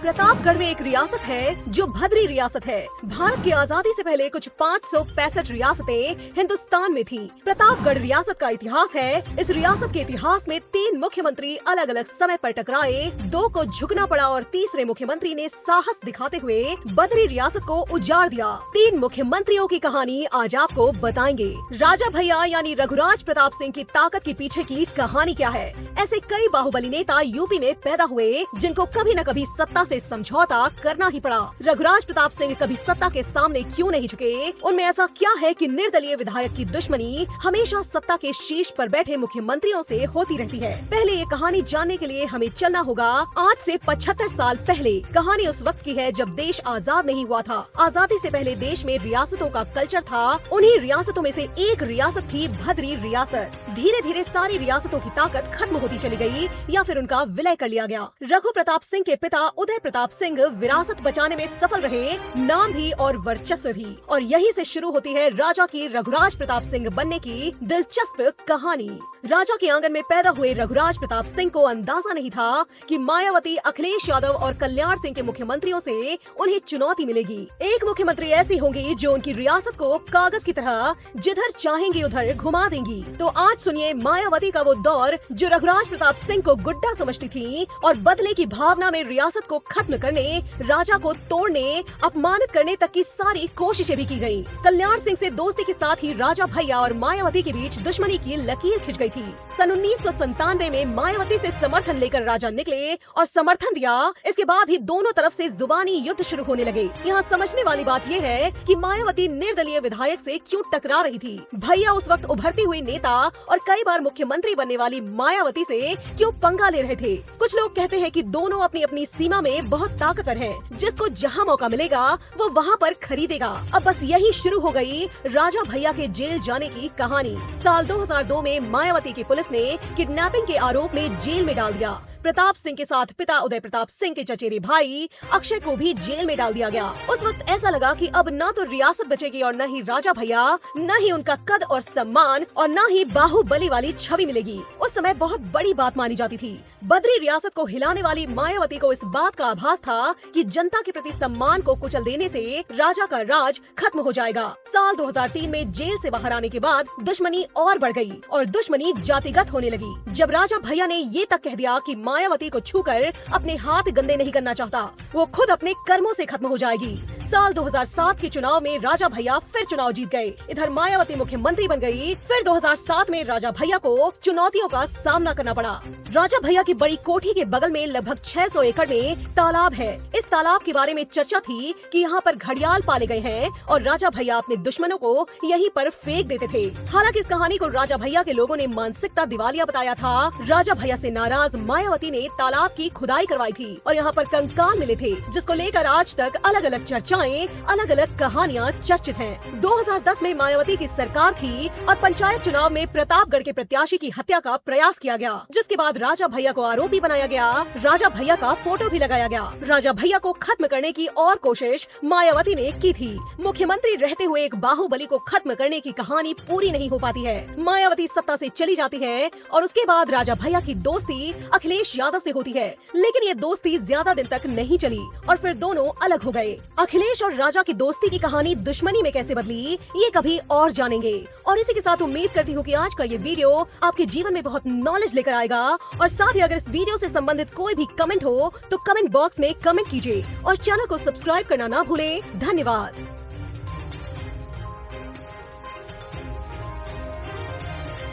प्रतापगढ़ में एक रियासत है जो भद्री रियासत है। भारत की आजादी से पहले कुछ 565 रियासतें हिंदुस्तान में थी। प्रतापगढ़ रियासत का इतिहास है। इस रियासत के इतिहास में 3 मुख्यमंत्री अलग अलग समय पर टकराए, 2 को झुकना पड़ा और तीसरे मुख्यमंत्री ने साहस दिखाते हुए बद्री रियासत को उजाड़ दिया। 3 मुख्यमंत्रियों की कहानी आज आपको बताएंगे। राजा भैया यानी रघुराज प्रताप सिंह की ताकत के पीछे की कहानी क्या है? ऐसे कई बाहुबली नेता यूपी में पैदा हुए जिनको कभी न कभी सत्ता से समझौता करना ही पड़ा। रघुराज प्रताप सिंह कभी सत्ता के सामने क्यों नहीं झुके? उनमें ऐसा क्या है कि निर्दलीय विधायक की दुश्मनी हमेशा सत्ता के शीर्ष पर बैठे मुख्यमंत्रियों से होती रहती है? पहले ये कहानी जानने के लिए हमें चलना होगा आज से 75 साल पहले। कहानी उस वक्त की है जब देश आजाद नहीं हुआ था। आजादी से पहले देश में रियासतों का कल्चर था। उन्हीं रियासतों में से एक रियासत थी भद्री रियासत। धीरे धीरे सारी रियासतों की ताकत खत्म होती चली गई या फिर उनका विलय कर लिया गया। रघु प्रताप सिंह के पिता उदय प्रताप सिंह विरासत बचाने में सफल रहे, नाम भी और वर्चस्व भी। और यहीं से शुरू होती है राजा की रघुराज प्रताप सिंह बनने की दिलचस्प कहानी। राजा के आंगन में पैदा हुए रघुराज प्रताप सिंह को अंदाजा नहीं था कि मायावती, अखिलेश यादव और कल्याण सिंह के मुख्यमंत्रियों से उन्हें चुनौती मिलेगी। एक मुख्यमंत्री ऐसी होंगी जो उनकी रियासत को कागज की तरह जिधर चाहेंगी उधर घुमा देंगी। तो आज सुनिए मायावती का वो दौर जो रघुराज प्रताप सिंह को गुड्डा समझती थी और बदले की भावना में रियासत को खत्म करने, राजा को तोड़ने, अपमानित करने तक की सारी कोशिशें भी की गयी। कल्याण सिंह से दोस्ती के साथ ही राजा भैया और मायावती के बीच दुश्मनी की लकीर खिंच गई थी। सन 1997 में मायावती से समर्थन लेकर राजा निकले और समर्थन दिया। इसके बाद ही दोनों तरफ से जुबानी युद्ध शुरू होने लगे। यहाँ समझने वाली बात यह है कि मायावती निर्दलीय विधायक से क्यों टकरा रही थी। भैया उस वक्त उभरती हुई नेता और कई बार मुख्यमंत्री बनने वाली मायावती से क्यों पंगा ले रहे थे। कुछ लोग कहते हैं कि दोनों अपनी अपनी सीमा में बहुत ताकतवर हैं। जिसको जहां मौका मिलेगा वो वहां पर खरीदेगा। अब बस यही शुरू हो गई राजा भैया के जेल जाने की कहानी। साल 2002 में मायावती की पुलिस ने किडनैपिंग के आरोप में जेल में डाल दिया। प्रताप सिंह के साथ पिता उदय प्रताप सिंह के चचेरे भाई अक्षय को भी जेल में डाल दिया गया। उस वक्त ऐसा लगा कि अब न तो रियासत बचेगी और न ही राजा भैया, न ही उनका कद और सम्मान और न ही बाहुबली वाली छवि मिलेगी। उस समय बहुत बड़ी बात मानी जाती थी। बद्री रियासत को हिलाने वाली मायावती को इस बात का आभास था कि जनता के प्रति सम्मान को कुचल देने से राजा का राज खत्म हो जाएगा। साल 2003 में जेल से बाहर आने के बाद दुश्मनी और बढ़ गई और दुश्मनी जातिगत होने लगी। जब राजा भैया ने ये तक कह दिया कि मायावती को छूकर अपने हाथ गंदे नहीं करना चाहता, वो खुद अपने कर्मों से खत्म हो जाएगी। साल 2007 के चुनाव में राजा भैया फिर चुनाव जीत गए। इधर मायावती मुख्यमंत्री बन गई। फिर 2007 में राजा भैया को चुनौतियों का सामना करना पड़ा। राजा भैया की बड़ी कोठी के बगल में लगभग 600 एकड़ में तालाब है। इस तालाब के बारे में चर्चा थी कि यहाँ पर घड़ियाल पाले गए हैं और राजा भैया अपने दुश्मनों को यहीं पर फेंक देते थे। हालांकि इस कहानी को राजा भैया के लोगों ने मानसिकता दिवालिया बताया था। राजा भैया से नाराज मायावती ने तालाब की खुदाई करवाई थी और यहाँ पर कंकाल मिले थे, जिसको लेकर आज तक अलग अलग चर्चाएं, अलग अलग कहानियाँ चर्चित हैं। 2010 में मायावती की सरकार थी और पंचायत चुनाव में प्रतापगढ़ के प्रत्याशी की हत्या का प्रयास किया गया, जिसके बाद राजा भैया को आरोपी बनाया गया। राजा भैया का फोटो भी लगाया गया। राजा भैया को खत्म करने की और कोशिश मायावती ने की थी। मुख्यमंत्री रहते हुए एक बाहुबली को खत्म करने की कहानी पूरी नहीं हो पाती है। मायावती सत्ता से चली जाती है और उसके बाद राजा भैया की दोस्ती अखिलेश यादव से होती है, लेकिन ये दोस्ती ज्यादा दिन तक नहीं चली और फिर दोनों अलग हो गए। अखिलेश और राजा की दोस्ती की कहानी दुश्मनी में कैसे बदली, ये कभी और जानेंगे। और इसी के साथ उम्मीद करती हूँ कि आज का ये वीडियो आपके जीवन में बहुत नॉलेज लेकर आएगा। और साथ ही अगर इस वीडियो से संबंधित कोई भी कमेंट हो तो कमेंट बॉक्स में कमेंट कीजिए और चैनल को सब्सक्राइब करना ना भूलें। धन्यवाद।